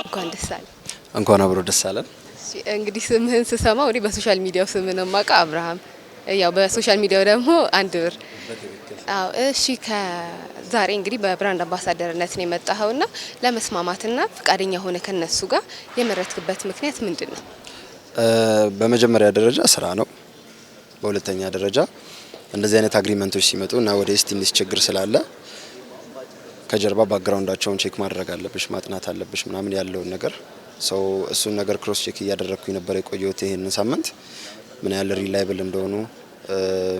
እንኳን ደስ አለ። እንኳን አብሮ ደስ አለን። እንግዲህ ስምህን ስሰማው እኔ በሶሻል ሚዲያው ስምህን ነው የማውቀው አብርሃም፣ ያው በሶሻል ሚዲያው ደግሞ አንድ ብር። አዎ እሺ። ከዛሬ እንግዲህ በብራንድ አምባሳደርነት ነው የመጣኸውና ለመስማማትና ፍቃደኛ ሆነ ከነሱ ጋር የመረጥክበት ምክንያት ምንድን ነው? በመጀመሪያ ደረጃ ስራ ነው። በሁለተኛ ደረጃ እንደዚህ አይነት አግሪመንቶች ሲመጡ እና ወደ ትንሽ ችግር ስላለ ከጀርባ ባክግራውንዳቸውን ቼክ ማድረግ አለብሽ፣ ማጥናት አለብሽ ምናምን ያለውን ነገር ሰው እሱን ነገር ክሮስ ቼክ እያደረግኩኝ ነበር የቆየሁት ይሄንን ሳምንት። ምን ያህል ሪላይብል እንደሆኑ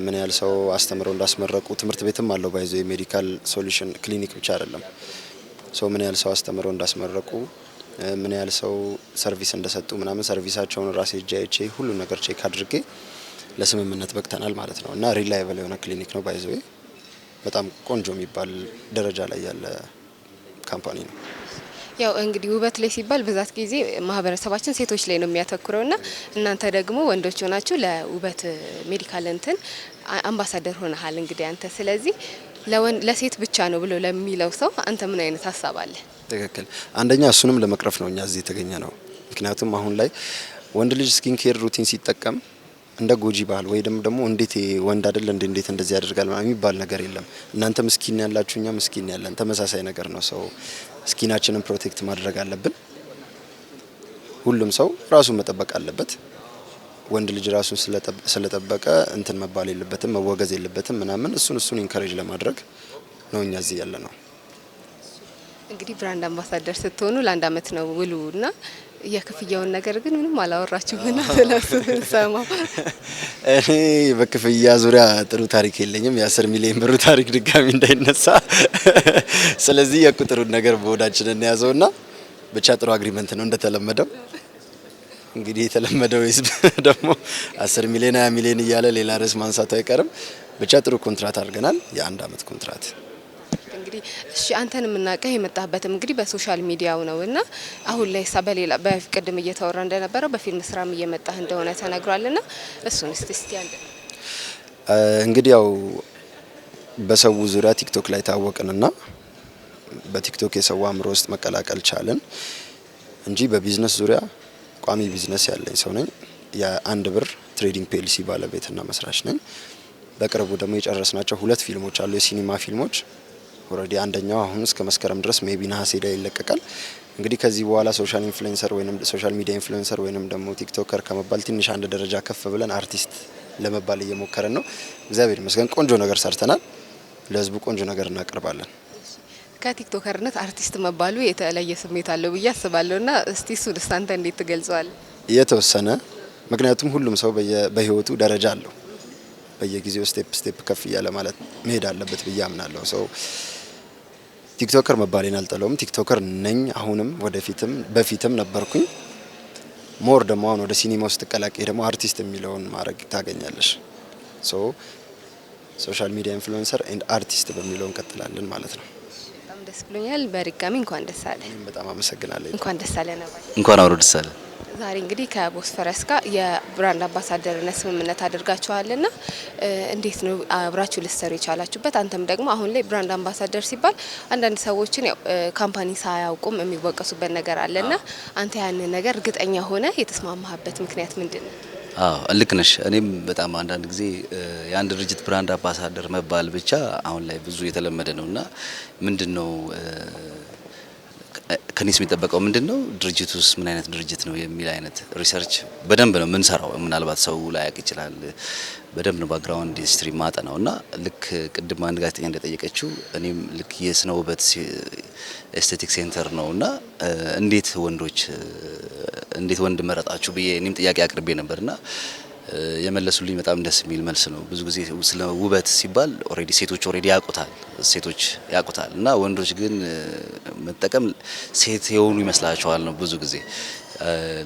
ምን ያህል ሰው አስተምረው እንዳስመረቁ ትምህርት ቤትም አለው ባይዞ የሜዲካል ሶሉሽን ክሊኒክ ብቻ አይደለም። ሰው ምን ያህል ሰው አስተምረው እንዳስመረቁ ምን ያህል ሰው ሰርቪስ እንደሰጡ ምናምን ሰርቪሳቸውን ራሴ እጄ ሁሉ ነገር ቼክ አድርጌ ለስምምነት በቅተናል ማለት ነው። እና ሪላይብል የሆነ ክሊኒክ ነው ባይዞ በጣም ቆንጆ የሚባል ደረጃ ላይ ያለ ካምፓኒ ነው። ያው እንግዲህ ውበት ላይ ሲባል በዛት ጊዜ ማህበረሰባችን ሴቶች ላይ ነው የሚያተኩረውና እናንተ ደግሞ ወንዶች ሆናችሁ ለውበት ሜዲካል እንትን አምባሳደር ሆነሃል እንግዲህ አንተ። ስለዚህ ለሴት ብቻ ነው ብሎ ለሚለው ሰው አንተ ምን አይነት ሀሳብ አለ? ትክክል። አንደኛ እሱንም ለመቅረፍ ነው እኛ እዚህ የተገኘ ነው። ምክንያቱም አሁን ላይ ወንድ ልጅ ስኪን ኬር ሩቲን ሲጠቀም እንደ ጎጂ ባህል ወይ ደግሞ እንዴት ወንድ አይደል እንዴት እንደዚህ ያደርጋል የሚባል ነገር የለም። እናንተ ምስኪን ያላችሁ እኛ ምስኪን ያለን ተመሳሳይ ነገር ነው። ሰው ስኪናችንን ፕሮቴክት ማድረግ አለብን። ሁሉም ሰው ራሱን መጠበቅ አለበት። ወንድ ልጅ ራሱን ስለጠበቀ እንትን መባል የለበትም፣ መወገዝ የለበትም ምናምን እሱን ኢንካሬጅ ለማድረግ ነው እኛ እዚህ ያለ ነው። እንግዲህ ብራንድ አምባሳደር ስትሆኑ ለአንድ አመት ነው ውሉና የክፍያውን ነገር ግን ምንም አላወራችሁም እና ስለሱ ሰማው። እኔ በክፍያ ዙሪያ ጥሩ ታሪክ የለኝም። የ10 ሚሊዮን ብር ታሪክ ድጋሚ እንዳይነሳ ስለዚህ የቁጥሩን ነገር በወዳችን እንያዘውና ብቻ ጥሩ አግሪመንት ነው እንደተለመደው። እንግዲህ የተለመደው ህዝብ ደግሞ 10 ሚሊዮን 20 ሚሊዮን እያለ ሌላ ርዕስ ማንሳቱ አይቀርም። ብቻ ጥሩ ኮንትራት አድርገናል፣ የ1 አመት ኮንትራት። እንግዲህ እሺ አንተን የምናውቀው የመጣህበትም እንግዲህ በሶሻል ሚዲያው ነውና አሁን ላይ በሌላ በቅድም እየተወራ እንደነበረው በፊልም ስራም እየመጣህ እንደሆነ ተነግሯልና እሱን እስቲ አንድ እንግዲህ ያው በሰው ዙሪያ ቲክቶክ ላይ ታወቅንና በቲክቶክ የሰው አእምሮ ውስጥ መቀላቀል ቻለን እንጂ በቢዝነስ ዙሪያ ቋሚ ቢዝነስ ያለኝ ሰው ነኝ። የአንድ ብር ትሬዲንግ ፒኤልሲ ባለቤትና መስራች ነኝ። በቅርቡ ደግሞ የጨረስናቸው 2 ፊልሞች አሉ፣ የሲኒማ ፊልሞች። ኦሬዲ አንደኛው አሁን እስከ መስከረም ድረስ ሜቢ ነሐሴ ላይ ይለቀቃል። እንግዲህ ከዚህ በኋላ ሶሻል ኢንፍሉዌንሰር ወይንም ሶሻል ሚዲያ ኢንፍሉዌንሰር ወይንም ደግሞ ቲክቶከር ከመባል ትንሽ አንድ ደረጃ ከፍ ብለን አርቲስት ለመባል እየሞከረን ነው። እግዚአብሔር ይመስገን ቆንጆ ነገር ሰርተናል። ለህዝቡ ቆንጆ ነገር እናቀርባለን። ከቲክቶከርነት አርቲስት መባሉ የተለየ ስሜት አለው ብዬ አስባለሁና እስቲ እሱን አንተ እንዴት ትገልጸዋለህ? የተወሰነ ምክንያቱም ሁሉም ሰው በህይወቱ ደረጃ አለው። በየጊዜው ስቴፕ ከፍ እያለ ማለት መሄድ አለበት ብዬ አምናለሁ። ሰው ቲክቶከር መባሌን አልጠለውም። ቲክቶከር ነኝ አሁንም ወደፊትም በፊትም ነበርኩኝ። ሞር ደግሞ አሁን ወደ ሲኒማ ውስጥ ተቀላቀይ ደግሞ አርቲስት የሚለውን ማድረግ ታገኛለሽ። ሶሻል ሚዲያ ኢንፍሉዌንሰር ኤንድ አርቲስት በሚለው እንቀጥላለን ማለት ነው። በጣም ደስ ብሎኛል። በድጋሚ እንኳን ደስ አለ። በጣም አመሰግናለሁ። እንኳን ደስ አለ ነው። እንኳን አብሮ ደስ አለ። ዛሬ እንግዲህ ከቦስፈረስ ጋር የብራንድ አምባሳደርነት ስምምነት አድርጋችኋልና እንዴት ነው አብራችሁ ልትሰሩ የቻላችሁበት? አንተም ደግሞ አሁን ላይ ብራንድ አምባሳደር ሲባል አንዳንድ ሰዎችን ያው ካምፓኒ ሳያውቁም የሚወቀሱበት ነገር አለና አንተ ያንን ነገር እርግጠኛ ሆነ የተስማማህበት ምክንያት ምንድነው? ልክ ነሽ። እኔም በጣም አንዳንድ ጊዜ የአንድ ድርጅት ብራንድ አምባሳደር መባል ብቻ አሁን ላይ ብዙ የተለመደ ነውና ምንድነው ከኔስ የሚጠበቀው ምንድነው ድርጅቱስ ምን አይነት ድርጅት ነው የሚል አይነት ሪሰርች በደንብ ነው የምንሰራው። ምናልባት ሰው ላይ ያውቅ ይችላል። በደንብ ነው ባክግራውንድ ሂስትሪ ማጠናውና ልክ ቅድም አንድ ጋዜጠኛ እንደጠየቀችው እኔም ልክ የስነ ውበት ኤስቴቲክ ሴንተር ነውና እንዴት ወንድ መረጣችሁ ብዬ እኔም ጥያቄ አቅርቤ ነበርና የመለሱልኝ በጣም ደስ የሚል መልስ ነው። ብዙ ጊዜ ስለ ውበት ሲባል ሴቶች ያውቁታል እና ወንዶች ግን መጠቀም ሴት የሆኑ ይመስላቸዋል ነው ብዙ ጊዜ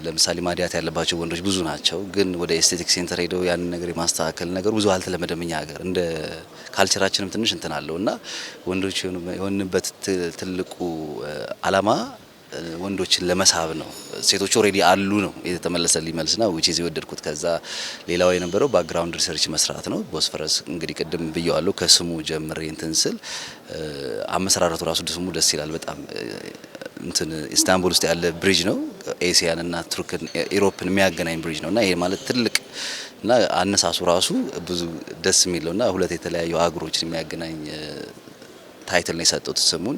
ለምሳሌ ማዲያት ያለባቸው ወንዶች ብዙ ናቸው፣ ግን ወደ ኤስቴቲክ ሴንተር ሄደው ያንን ነገር የማስተካከል ነገር ብዙ አልተለመደም እኛ ሀገር። እንደ ካልቸራችንም ትንሽ እንትን አለው እና ወንዶች የሆንበት ትልቁ አላማ ወንዶችን ለመሳብ ነው። ሴቶች ኦሬዲ አሉ ነው የተመለሰልኝ መልስና which is የወደድኩት። ከዛ ሌላው የነበረው ባክግራውንድ ሪሰርች መስራት ነው። ቦስፈረስ እንግዲህ ቅድም ብየዋለሁ፣ ከስሙ ጀምሬ እንትን ስል አመሰራረቱ ራሱ ስሙ ደስ ይላል በጣም። እንትን ኢስታንቡል ውስጥ ያለ ብሪጅ ነው፣ ኤሲያን እና ቱርክን ኢሮፕን የሚያገናኝ ብሪጅ ነውና ይሄ ማለት ትልቅ እና አነሳሱ ራሱ ብዙ ደስ የሚል ነውና ሁለት የተለያዩ አገሮችን የሚያገናኝ ታይትል ነው የሰጡት ስሙን።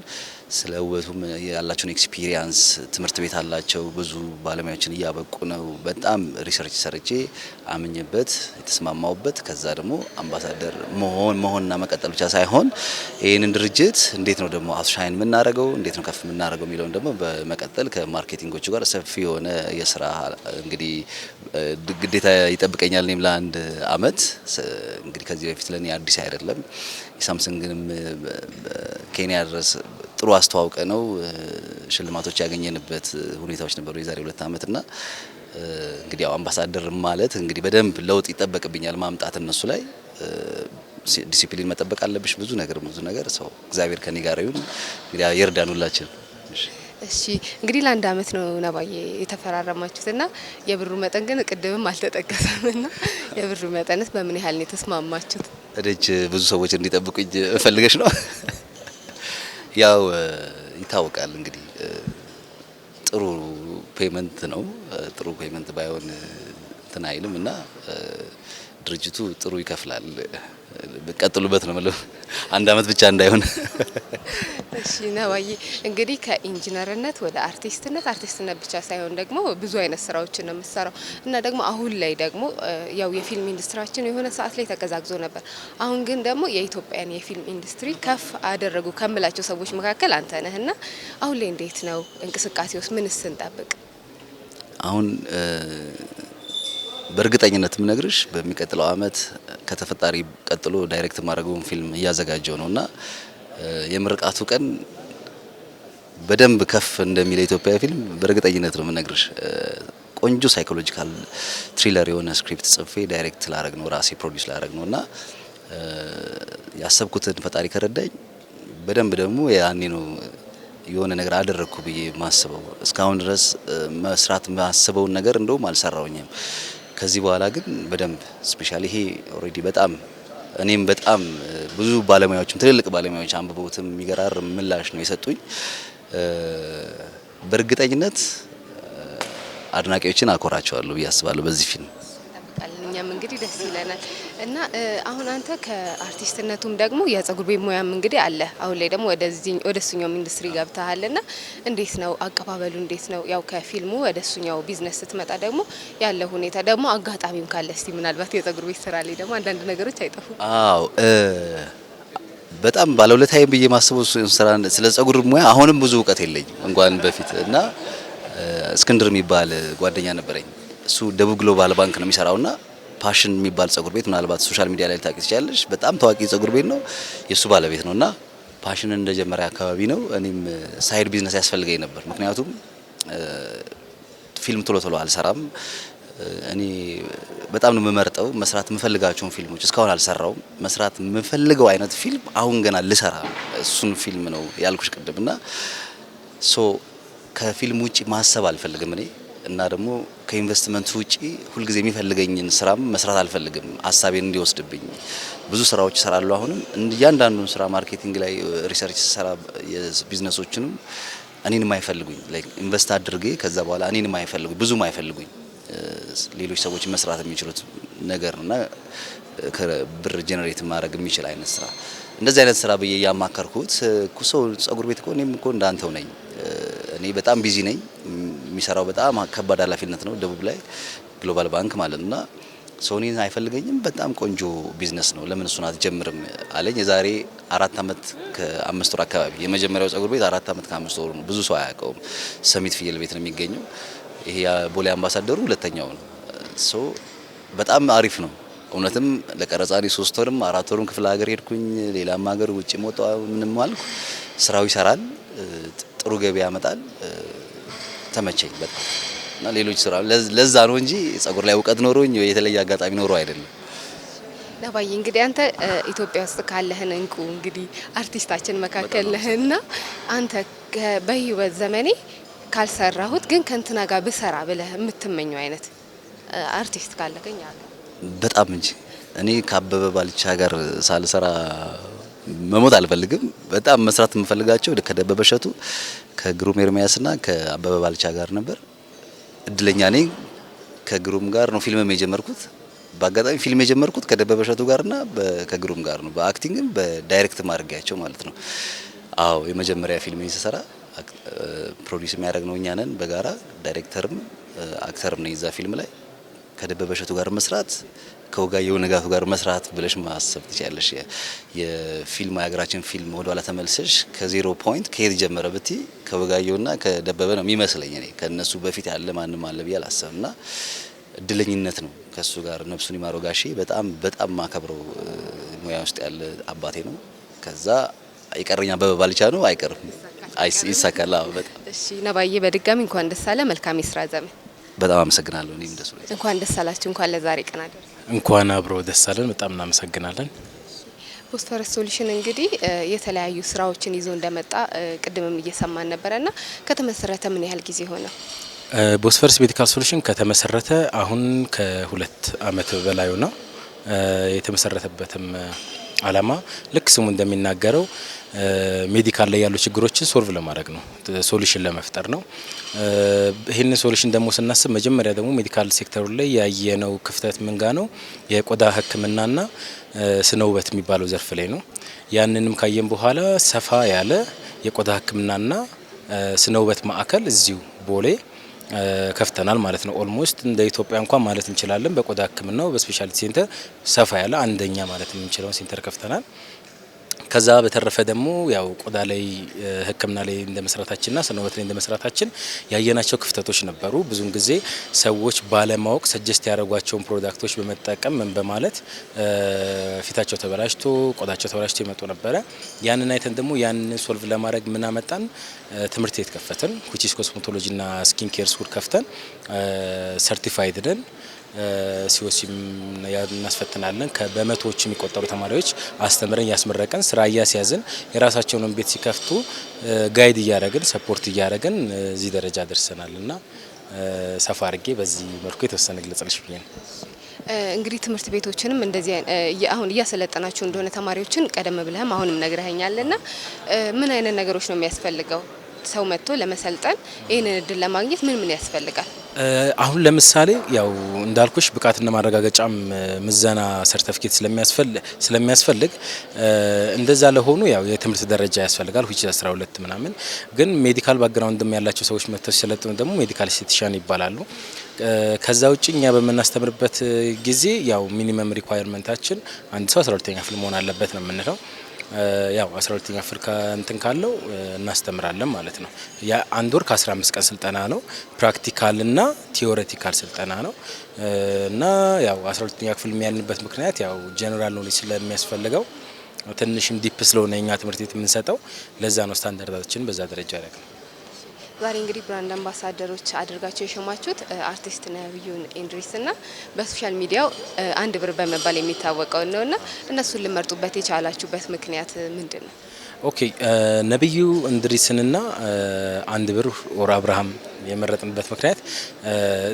ስለ ውበቱም ያላቸውን ኤክስፒሪየንስ ትምህርት ቤት አላቸው፣ ብዙ ባለሙያዎችን እያበቁ ነው። በጣም ሪሰርች ሰርቼ አምኜበት የተስማማውበት። ከዛ ደግሞ አምባሳደር መሆንና መቀጠል ብቻ ሳይሆን ይህንን ድርጅት እንዴት ነው ደግሞ አውትሻይን የምናደርገው፣ እንዴት ነው ከፍ የምናደርገው የሚለውን ደግሞ በመቀጠል ከማርኬቲንጎቹ ጋር ሰፊ የሆነ የስራ እንግዲህ ግዴታ ይጠብቀኛል። እኔም ለአንድ አመት እንግዲህ ከዚህ በፊት ለኔ አዲስ አይደለም። የሳምሰንግንም ኬንያ ድረስ ጥሩ አስተዋውቀ ነው ሽልማቶች ያገኘንበት ሁኔታዎች ነበሩ የዛሬ 2 አመትና እንግዲህ ያው አምባሳደር ማለት እንግዲህ በደንብ ለውጥ ይጠበቅብኛል ማምጣት እነሱ ላይ ዲሲፕሊን መጠበቅ አለብሽ። ብዙ ነገር ሰው እግዚአብሔር ከኔ ጋር ይሁን እንግዲህ ይርዳን ሁላችን። እሺ እንግዲህ ለአንድ አመት ነው ነባዬ የተፈራረማችሁትና የብሩ መጠን ግን ቅድምም አልተጠቀሰምና የብሩ መጠንስ በምን ያህል ነው የተስማማችሁት? እደጅ ብዙ ሰዎች እንዲጠብቁኝ ፈልገሽ ነው? ያው ይታወቃል እንግዲህ ጥሩ ፔመንት ነው። ጥሩ ፔመንት ባይሆን እንትን አይልም እና ድርጅቱ ጥሩ ይከፍላል። ቀጥሉበት ነው ማለት አንድ አመት ብቻ እንዳይሆን። እሺ ነባዬ እንግዲህ ከኢንጂነርነት ወደ አርቲስትነት ብቻ ሳይሆን ደግሞ ብዙ አይነት ስራዎችን ነው የምትሰራው እና ደግሞ አሁን ላይ ደግሞ ያው የፊልም ኢንዱስትሪያችን የሆነ ሰዓት ላይ ተቀዛቅዞ ነበር። አሁን ግን ደግሞ የኢትዮጵያን የፊልም ኢንዱስትሪ ከፍ አደረጉ ከምላቸው ሰዎች መካከል አንተ ነህና አሁን ላይ እንዴት ነው እንቅስቃሴውስ? ምንስ እንጠብቅ? አሁን በእርግጠኝነት ምነግርሽ በሚቀጥለው አመት ከተፈጣሪ ቀጥሎ ዳይሬክት ማድረጉን ፊልም እያዘጋጀው ነውና የምርቃቱ ቀን በደንብ ከፍ እንደሚል የኢትዮጵያ ፊልም በእርግጠኝነት ነው ምነግርሽ። ቆንጆ ሳይኮሎጂካል ትሪለር የሆነ ስክሪፕት ጽፌ ዳይሬክት ላረግ ነው፣ ራሴ ፕሮዲዩስ ላረግ ነውና ያሰብኩትን ፈጣሪ ከረዳኝ በደንብ ደግሞ ያኔ ነው የሆነ ነገር አደረኩ ብዬ ማስበው። እስካሁን ድረስ መስራት ማስበውን ነገር እንደውም አልሰራውኝም። ከዚህ በኋላ ግን በደንብ ስፔሻሊ ይሄ ኦሬዲ በጣም እኔም በጣም ብዙ ባለሙያዎችም ትልልቅ ባለሙያዎች አንብበውትም የሚገራርም ምላሽ ነው የሰጡኝ። በእርግጠኝነት አድናቂዎችን አኮራቸዋለሁ ብዬ አስባለሁ በዚህ ፊልም። እኛም እንግዲህ ደስ ይለናል እና አሁን አንተ ከአርቲስትነቱም ደግሞ የጸጉር ቤት ሙያም እንግዲህ አለ። አሁን ላይ ደግሞ ወደሱኛው ኢንዱስትሪ ገብተሃልና እንዴት ነው አቀባበሉ? እንዴት ነው ያው ከፊልሙ ወደሱኛው ቢዝነስ ስትመጣ ደግሞ ያለው ሁኔታ ደግሞ አጋጣሚም ካለ እስቲ ምናልባት የጸጉር ቤት ስራ ላይ ደግሞ አንዳንድ ነገሮች አይጠፉም? አዎ በጣም ባለውለታዬ ብዬ ማስበው ስራ ስለ ጸጉር ሙያ አሁንም ብዙ እውቀት የለኝም እንኳን በፊት እና እስክንድር የሚባል ጓደኛ ነበረኝ። እሱ ደቡብ ግሎባል ባንክ ነው የሚሰራውና ፓሽን የሚባል ጸጉር ቤት ምናልባት ሶሻል ሚዲያ ላይ ልታውቂ ትችላለሽ። በጣም ታዋቂ ጸጉር ቤት ነው። የሱ ባለቤት ነውና ፓሽንን እንደጀመረ አካባቢ ነው። እኔም ሳይድ ቢዝነስ ያስፈልገኝ ነበር። ምክንያቱም ፊልም ቶሎ አልሰራም። እኔ በጣም ነው የምመርጠው መስራት የምፈልጋቸውን ፊልሞች እስካሁን አልሰራውም። መስራት የምፈልገው አይነት ፊልም አሁን ገና ልሰራ እሱን ፊልም ነው ያልኩሽ ቅድምና ከፊልም ውጪ ማሰብ አልፈልግም እኔ እና ደግሞ ከኢንቨስትመንት ውጪ ሁልጊዜ የሚፈልገኝን ስራም መስራት አልፈልግም። ሀሳቤን እንዲወስድብኝ ብዙ ስራዎች እሰራለሁ። አሁንም እያንዳንዱን ስራ ማርኬቲንግ ላይ ሪሰርች ሰራ የቢዝነሶችንም እኔንም አይፈልጉኝ ላይክ ኢንቨስት አድርጌ ከዛ በኋላ እኔንም አይፈልጉኝ ብዙም አይፈልጉኝ ሌሎች ሰዎች መስራት የሚችሉት ነገርና ከብር ጀነሬት ማድረግ የሚችል አይነት ስራ እንደዚህ አይነት ስራ በየ ያማከርኩት ሰው ጸጉር ቤት እኮ እኔም እኮ እንዳንተው ነኝ። እኔ በጣም ቢዚ ነኝ። የሚሰራው በጣም ከባድ ኃላፊነት ነው ደቡብ ላይ ግሎባል ባንክ ማለትና ሶኒን አይፈልገኝም። በጣም ቆንጆ ቢዝነስ ነው ለምን እሱን አትጀምርም አለኝ። የዛሬ 4 አመት ከ5 ወር አካባቢ የመጀመሪያው ጸጉር ቤት 4 አመት ከ5 ወር ነው። ብዙ ሰው አያውቀውም። ሰሚት ፍየል ቤት ነው የሚገኘው። ይሄ ቦሌ አምባሳደሩ ሁለተኛው ነው። በጣም አሪፍ ነው። እውነትም ለቀረጻሪ 3 ወርም 4 ወርም ክፍለ ሀገር ሄድኩኝ። ሌላም ሀገር ውጪ ሞጣው ምንም አልኩ። ስራው ይሰራል፣ ጥሩ ገቢ ያመጣል። ተመቸኝ በጣም። እና ሌሎች ስራ ለዛ ነው እንጂ ጸጉር ላይ እውቀት ኖሮኝ የተለየ አጋጣሚ ኖሮ አይደለም። ነባዬ እንግዲህ አንተ ኢትዮጵያ ውስጥ ካለህን እንቁ እንግዲህ አርቲስታችን መካከል ነህና አንተ በህይወት ዘመኔ ካልሰራሁት ግን ከእንትና ጋር ብሰራ ብለህ የምትመኘው አይነት አርቲስት ካለከኝ አለ? በጣም እንጂ እኔ ከአበበ ባልቻ ጋር ሳልሰራ መሞት አልፈልግም። በጣም መስራት የምፈልጋቸው ከደበበ እሸቱ ከግሩም ኤርሚያስና ከአበበ ባልቻ ጋር ነበር። እድለኛ ነኝ ከግሩም ጋር ነው ፊልምም የጀመርኩት። በአጋጣሚ ፊልም የጀመርኩት ከደበበ እሸቱ ጋርና ከግሩም ጋር ነው። በአክቲንግም በዳይሬክት ማድረጋቸው ማለት ነው። አዎ የመጀመሪያ ፊልም ሲሰራ ፕሮዲዩስ የሚያደርግነው እኛ ነን በጋራ ዳይሬክተርም አክተርም ነኝ። እዛ ፊልም ላይ ከደበበ እሸቱ ጋር መስራት ከወጋየሁ ንጋቱ ጋር መስራት ብለሽ ማሰብ ትችያለሽ። የፊልም የሀገራችን ፊልም ወደ ኋላ ተመልሰሽ ከዜሮ ፖይንት ከየት ጀመረ ብቲ ከወጋየሁና ከደበበ ነው የሚመስለኝ። እኔ ከነሱ በፊት ያለ ማንም አለ ብዬ አላሰብና እድለኝነት ነው። ከሱ ጋር ነፍሱን ይማረው ጋሼ በጣም ማከብረው ሙያ ውስጥ ያለ አባቴ ነው። ከዛ የቀረኛ አበበ ባልቻ ነው። አይቀርም ይሳካል። በጣም እሺ ነባዬ በድጋሚ እንኳን ደስ አለ። መልካም የስራ ዘመን። በጣም አመሰግናለሁ። እኔም ደስ ብሎኝ እንኳን ደስ አላችሁ። እንኳን ለዛሬ ቀን አደረሰ። እንኳን አብሮ ደስ አለን። በጣም እናመሰግናለን። ቦስፈረስ ሶሉሽን እንግዲህ የተለያዩ ስራዎችን ይዞ እንደመጣ ቅድምም እየሰማን ነበረና ከተመሰረተ ምን ያህል ጊዜ ሆነ? ቦስፈረስ ሜዲካል ሶሉሽን ከተመሰረተ አሁን ከ2 አመት በላይ ነው። የተመሰረተበትም አላማ ልክ ስሙ እንደሚናገረው ሜዲካል ላይ ያሉ ችግሮችን ሶልቭ ለማድረግ ነው፣ ሶሉሽን ለመፍጠር ነው። ይህንን ሶሉሽን ደግሞ ስናስብ መጀመሪያ ደግሞ ሜዲካል ሴክተሩ ላይ ያየነው ክፍተት ምንጋ ነው? የቆዳ ሕክምናና ስነ ውበት የሚባለው ዘርፍ ላይ ነው። ያንንም ካየን በኋላ ሰፋ ያለ የቆዳ ሕክምናና ስነ ውበት ማዕከል እዚሁ ቦሌ ከፍተናል ማለት ነው። ኦልሞስት እንደ ኢትዮጵያ እንኳን ማለት እንችላለን በቆዳ ሕክምናው በስፔሻሊቲ ሴንተር ሰፋ ያለ አንደኛ ማለት የምንችለውን ሴንተር ከፍተናል። ከዛ በተረፈ ደግሞ ያው ቆዳ ላይ ህክምና ላይ እንደመስራታችንና ስነ ውበት ላይ እንደመስራታችን ያየናቸው ክፍተቶች ነበሩ። ብዙን ጊዜ ሰዎች ባለማወቅ ሰጀስት ያደረጓቸውን ፕሮዳክቶች በመጠቀም ምን በማለት ፊታቸው ተበላሽቶ ቆዳቸው ተበላሽቶ ይመጡ ነበረ። ያንን አይተን ደግሞ ያንን ሶልቭ ለማድረግ ምን አመጣን? ትምህርት ቤት ከፈተን ኩቺስ ኮስሞቶሎጂና ስኪን ኬር ስኩል ከፍተን ሰርቲፋይድ ነን። ሲወሲም እናስፈትናለን። በመቶዎች የሚቆጠሩ ተማሪዎች አስተምረን ያስመረቀን ስራ እያስያዝን የራሳቸውን ቤት ሲከፍቱ ጋይድ እያደረግን ሰፖርት እያደረግን እዚህ ደረጃ ደርሰናልና ሰፋ አድርጌ በዚህ መልኩ የተወሰነ ግለጽልሽ ብዬ ነው። እንግዲህ ትምህርት ቤቶችንም እንደዚህ አሁን እያሰለጠናችሁ እንደሆነ ተማሪዎችን ቀደም ብለህም አሁንም ነግረኸኛልና ምን አይነት ነገሮች ነው የሚያስፈልገው? ሰው መጥቶ ለመሰልጠን ይህንን እድል ለማግኘት ምን ያስፈልጋል? አሁን ለምሳሌ ያው እንዳልኩሽ ብቃትና ማረጋገጫም ምዘና ሰርቲፊኬት ስለሚያስፈልግ እንደዛ ለሆኑ ያው የትምህርት ደረጃ ያስፈልጋል which 12 ምናምን። ግን ሜዲካል ባክግራውንድም ያላቸው ሰዎች መጥተው ሲሰለጥኑ ደግሞ ሜዲካል ስቴቲሻን ይባላሉ። ከዛ ውጭ እኛ በምናስተምርበት ጊዜ ያው ሚኒመም ሪኳየርመንታችን አንድ ሰው 12ኛ ክፍል መሆን አለበት ነው የምንለው። ያው 12ኛ ክፍል እንትን ካለው እናስተምራለን ማለት ነው። ያ አንድ ወር ከ15 ቀን ስልጠና ነው። ፕራክቲካልና ቲዮሬቲካል ስልጠና ነው እና ያው 12ኛ ክፍል የሚያልንበት ምክንያት ያው ጀነራል ኖሌጅ ስለሚያስፈልገው ትንሽም ዲፕ ስለሆነ የኛ ትምህርት ቤት የምንሰጠው ለዛ ነው ስታንዳርዳችን በዛ ደረጃ ያደረገ ነው። ዛሬ እንግዲህ ብራንድ አምባሳደሮች አድርጋቸው የሸማችሁት አርቲስት ነብዩ ኢንድሪስና በሶሻል ሚዲያው አንድ ብር በመባል የሚታወቀው ነውና እነሱን ልመርጡበት የቻላችሁበት ምክንያት ምንድን ነው? ኦኬ ነብዩ ኢንድሪስንና አንድ ብር ኦር አብርሃም የመረጥንበት ምክንያት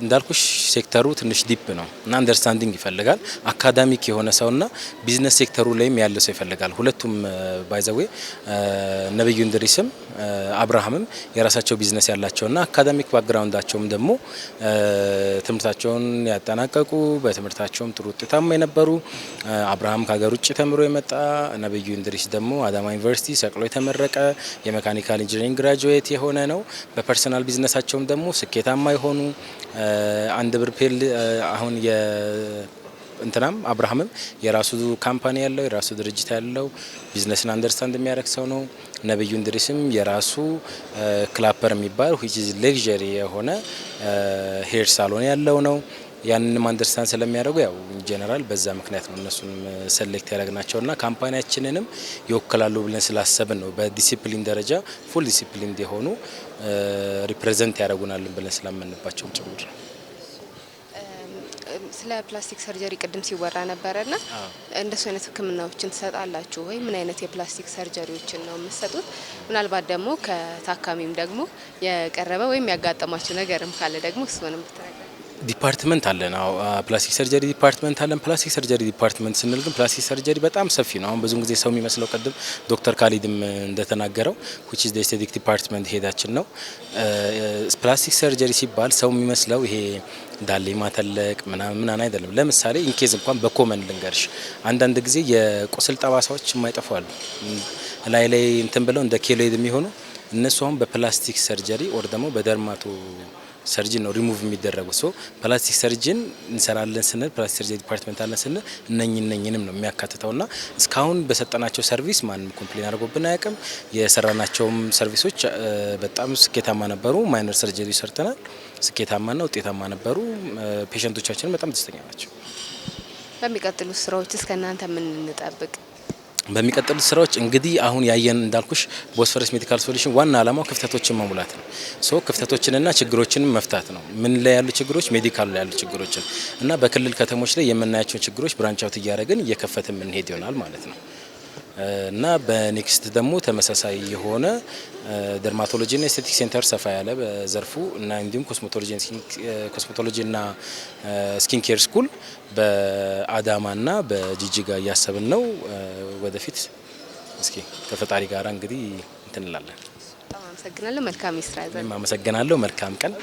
እንዳልኩሽ ሴክተሩ ትንሽ ዲፕ ነው እና አንደርስታንዲንግ ይፈልጋል። አካዳሚክ የሆነ ሰውና ቢዝነስ ሴክተሩ ላይም ያለ ሰው ይፈልጋል። ሁለቱም ባይዘዌ ነብዩ ኢንድሪስም አብርሃምም የራሳቸው ቢዝነስ ያላቸውና አካዳሚክ ባክግራውንዳቸውም ደግሞ ትምህርታቸውን ያጠናቀቁ በትምህርታቸውም ጥሩ ውጤታማ የነበሩ አብርሃም ከሀገር ውጭ ተምሮ የመጣ ነብዩ ኢንድሪስ ደግሞ አዳማ ዩኒቨርሲቲ ሰቅሎ የተመረቀ የሜካኒካል ኢንጂነሪንግ ግራጁዌት የሆነ ነው። በፐርሰናል ቢዝነሳቸው ደግሞ ስኬታማ የሆኑ አንድ ብር ፔል አሁን እንትናም አብርሃምም የራሱ ካምፓኒ ያለው የራሱ ድርጅት ያለው ቢዝነስን አንደርስታንድ የሚያደርግ ሰው ነው። ነብዩ ኢንድሪስም የራሱ ክላፐር የሚባል which is luxury የሆነ ሄር ሳሎን ያለው ነው። ያንንም አንደርስታንድ ስለሚያደርጉ ያው ጀነራል በዛ ምክንያት ነው እነሱን ሴሌክት ያደረግናቸውና ካምፓኒያችንንም ይወክላሉ ብለን ስላሰብን ነው በዲሲፕሊን ደረጃ ፉል ዲሲፕሊን የሆኑ ሪፕሬዘንት ያደርጉናል ብለን ስላመንባቸው ጭምር ነው። ስለ ፕላስቲክ ሰርጀሪ ቅድም ሲወራ ነበርና እንደሱ አይነት ህክምናዎችን ትሰጣላችሁ ወይ? ምን አይነት የፕላስቲክ ሰርጀሪዎችን ነው የምትሰጡት? ምናልባት ደግሞ ከታካሚም ደግሞ የቀረበ ወይም ያጋጠማችሁ ነገርም ካለ ደግሞ እሱንም ብትነግሩ። ዲፓርትመንት አለን። አዎ ፕላስቲክ ሰርጀሪ ዲፓርትመንት አለን። ፕላስቲክ ሰርጀሪ ዲፓርትመንት ስንል ግን ፕላስቲክ ሰርጀሪ በጣም ሰፊ ነው። አሁን ብዙ ጊዜ ሰው የሚመስለው ቅድም ዶክተር ካሊድም እንደተናገረው which is the aesthetic department ሄዳችን ነው። ፕላስቲክ ሰርጀሪ ሲባል ሰው የሚመስለው ይሄ ዳሌ ማተለቅ ምናምን አይደለም። ለምሳሌ ኢንኬዝ እንኳን በኮመን ልንገርሽ አንዳንድ ጊዜ የቁስል ጠባሳዎች የማይጠፉ አሉ ላይ እንትን ብለው እንደ ኬሎይድ የሚሆኑ እነሱ አሁን በፕላስቲክ ሰርጀሪ ኦር ደግሞ በደርማቶ ሰርጅን ነው ሪሙቭ የሚደረጉት። ሶ ፕላስቲክ ሰርጅን እንሰራለን ስንል ፕላስቲክ ሰርጀሪ ዲፓርትመንት አለን ስንል እነኝንም ነው የሚያካትተውና እስካሁን በሰጠናቸው ሰርቪስ ማንም ኮምፕሌን አድርጎብን አያውቅም። የሰራናቸውም ሰርቪሶች በጣም ስኬታማ ነበሩ። ማይነር ሰርጀሪ ሰርተናል፣ ስኬታማና ውጤታማ ነበሩ። ፔሸንቶቻችንም በጣም ደስተኛ ናቸው። በሚቀጥሉት ስራዎች እስከ እናንተ ምን እንጠብቅ? በሚቀጥሉት ስራዎች እንግዲህ አሁን ያየን እንዳልኩሽ ቦስፈረስ ሜዲካል ሶሉሽን ዋና ዓላማው ክፍተቶችን መሙላት ነው። ሶ ክፍተቶችንና ችግሮችን መፍታት ነው። ምን ላይ ያሉ ችግሮች፣ ሜዲካል ላይ ያሉ ችግሮችን እና በክልል ከተሞች ላይ የምናያቸው ችግሮች ብራንች አውት እያደረግን እየከፈትን የምንሄድ ይሆናል ማለት ነው። እና በኔክስት ደግሞ ተመሳሳይ የሆነ ደርማቶሎጂና ኤስቴቲክ ሴንተር ሰፋ ያለ በዘርፉ እና እንዲሁም ኮስሜቶሎጂና ስኪን ኬር ስኩል በአዳማና በጂጂጋ እያሰብን ነው። ወደፊት እስኪ ከፈጣሪ ጋራ እንግዲህ እንትን እንላለን። በጣም አመሰግናለሁ። መልካም ይስራ። አመሰግናለሁ። መልካም ቀን።